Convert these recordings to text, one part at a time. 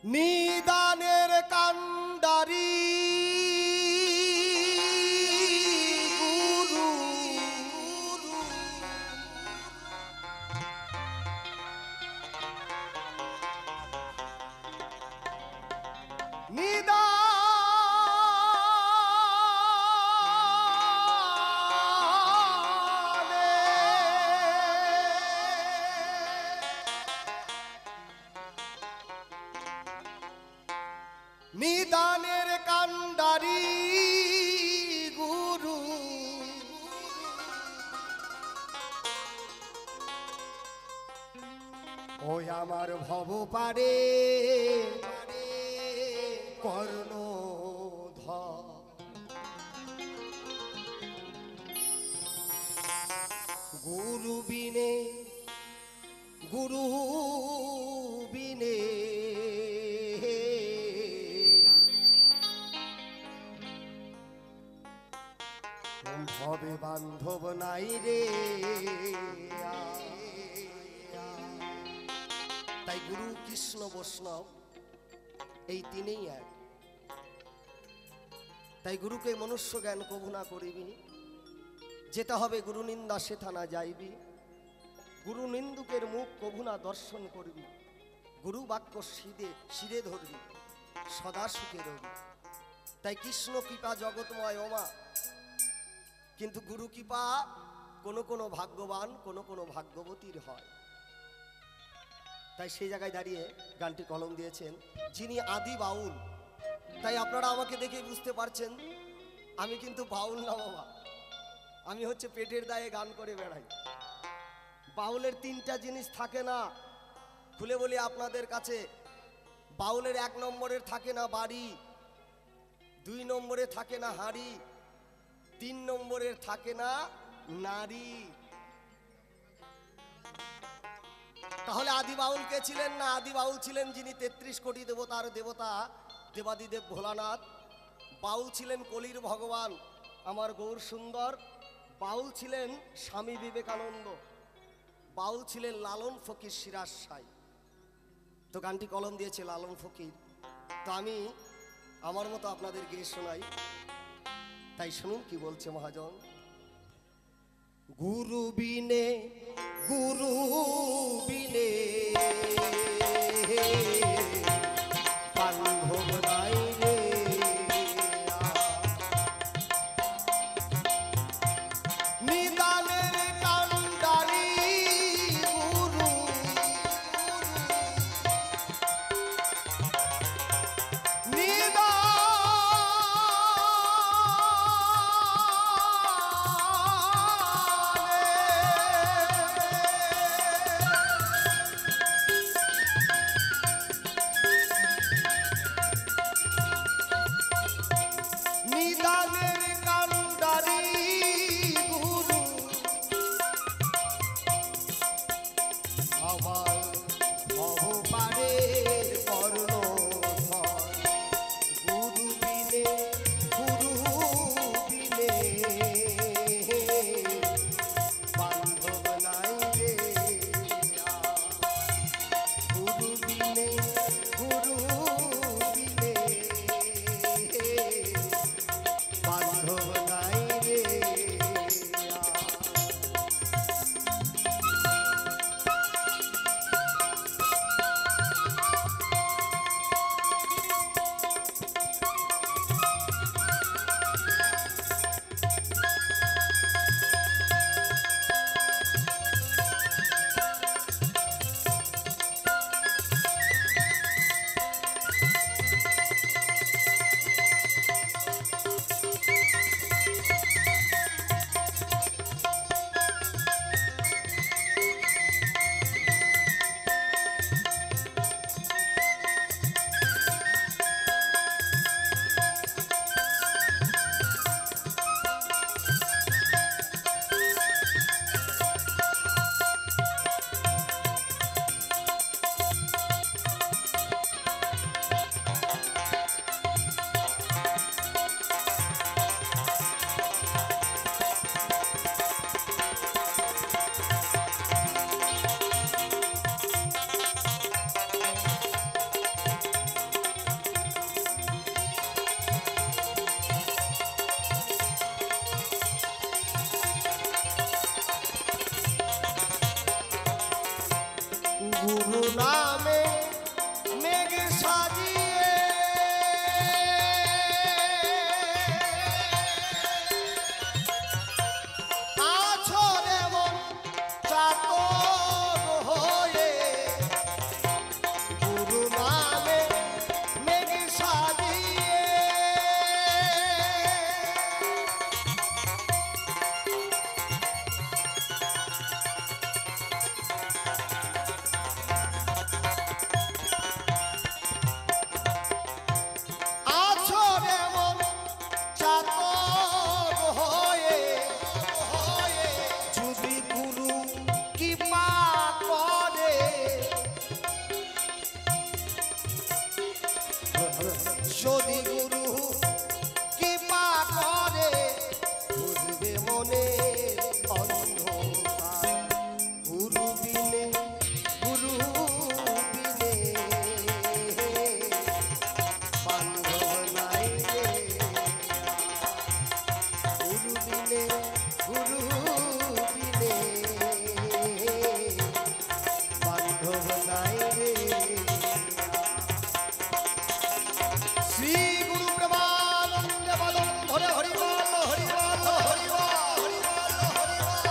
নিদানের কান্ডারি গুরু নিদান নিদানের কান্ডারি গুরু ওই আমার ভব পারে কর্ণধর গুরু বিনে ভবে বান্ধব নাই রে। তাই গুরু কৃষ্ণ বৈষ্ণব এই তিনেই এক। তাই গুরুকে মনুষ্য জ্ঞান কভু না করিবি, যেটা হবে গুরু নিন্দা সেথা না যাইবি, গুরু নিন্দুকের মুখ কভু না দর্শন করবি, গুরু বাক্য শিরে ধরবি, সদা সুখে রবি। তাই কৃষ্ণ কৃপা জগৎময় ওমা, কিন্তু গুরু কৃপা কোনো কোনো ভাগ্যবান কোনো কোনো ভাগ্যবতীর হয়। তাই সেই জায়গায় দাঁড়িয়ে গানটি কলম দিয়েছেন যিনি আদি বাউল। তাই আপনারা আমাকে দেখে বুঝতে পারছেন আমি কিন্তু বাউল না বাবা, আমি হচ্ছে পেটের দায়ে গান করে বেড়াই। বাউলের তিনটা জিনিস থাকে না, খুলে বলি আপনাদের কাছে। বাউলের 1 নম্বরের থাকে না বাড়ি, 2 নম্বরে থাকে না হাড়ি, 3 নম্বরের থাকে না নারী। তাহলে আদি বাউল কে ছিলেন না? আদি বাউল ছিলেন যিনি 33 কোটি দেবতার দেবতা দেবাদিদেব ভোলানাথ। বাউল ছিলেন কলির ভগবান আমার গৌর সুন্দর। বাউল ছিলেন স্বামী বিবেকানন্দ। বাউল ছিলেন লালন ফকির সিরাজ সাই। তো গানটি কলম দিয়েছে লালন ফকির। তো আমি আমার মতো আপনাদের গেয়ে শোনাই। তাই শুনুন কি বলছে মহাজন। গুরু বিনে বান্ধব নাই রে। নিদানের কান্ডারি গুরু নিদানের কান্ডারি গুরু আমার ভব পারে কর্ণধর। গুরু বিনে বান্ধব নাই রে। গুরু বিনে বান্ধব নাই রে। যদি গুরু কৃপা করে বুঝবে মনে অন্ধকার। গুরু বিনে বান্ধব নাই রে। গুরু বিনে বান্ধব নাই রে। শ্রী গুরু প্রেমানন্দে বদন ধরে হরিবল হরিবল হরিবল হরিবল হরিবল।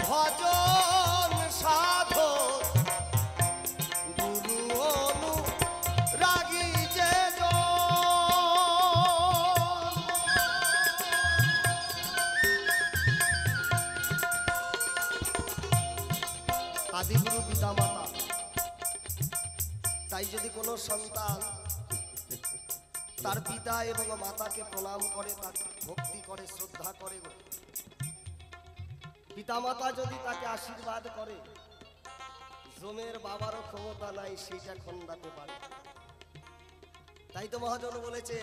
ভজন সাধক গুরু অনুরাগী যে আদিগুরু পিতা মাতা। তাই যদি কোনো সন্তান তার পিতা এবং মাতাকে প্রণাম করে, তার ভক্তি করে, শ্রদ্ধা করে, পিতামাতা যদি তাকে আশীর্বাদ করে, জমের বাবারও ক্ষমতা নাই সেইটা খন্দাতে পারে। তাই তো মহাজন বলেছে,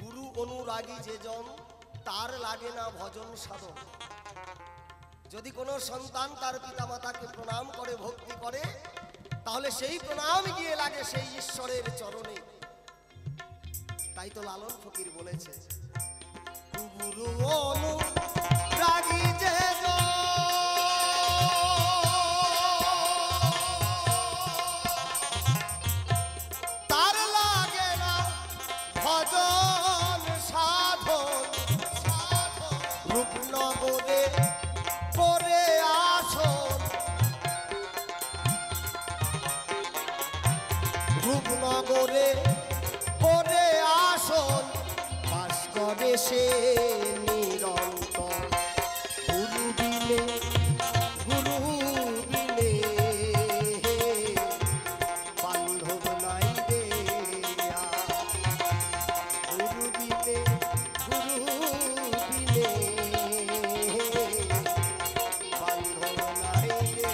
গুরু অনুরাগী যে জন তার লাগে না ভজন সাধন। যদি কোনো সন্তান তার পিতামাতাকে প্রণাম করে, ভক্তি করে, তাহলে সেই প্রণাম গিয়ে লাগে সেই ঈশ্বরের চরণে। তাই তো লালন ফকির বলেছে, গুরু অনুরাগী যে তার লাগে না ভজন সাধন। রূপনগরে করে আসন, রূপনগরে করে আসন, বাস করে সে নিরন্তর। গুরু বিনে বান্ধব নাই রে। গুরু বিনে বান্ধব নাই রে।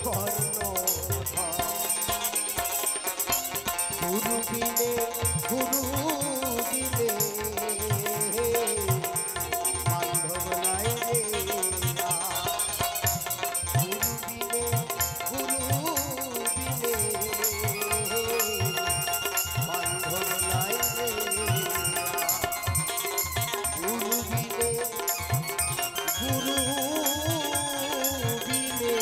কর্ণধার। গুরু বিনে গুরু বিনে বান্ধব নাই রে গুরু বিনে গুরু বিনে বান্ধব নাই রে গুরু বিনে গুরু বিনে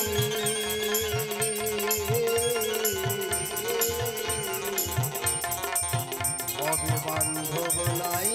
বান্ধব নাই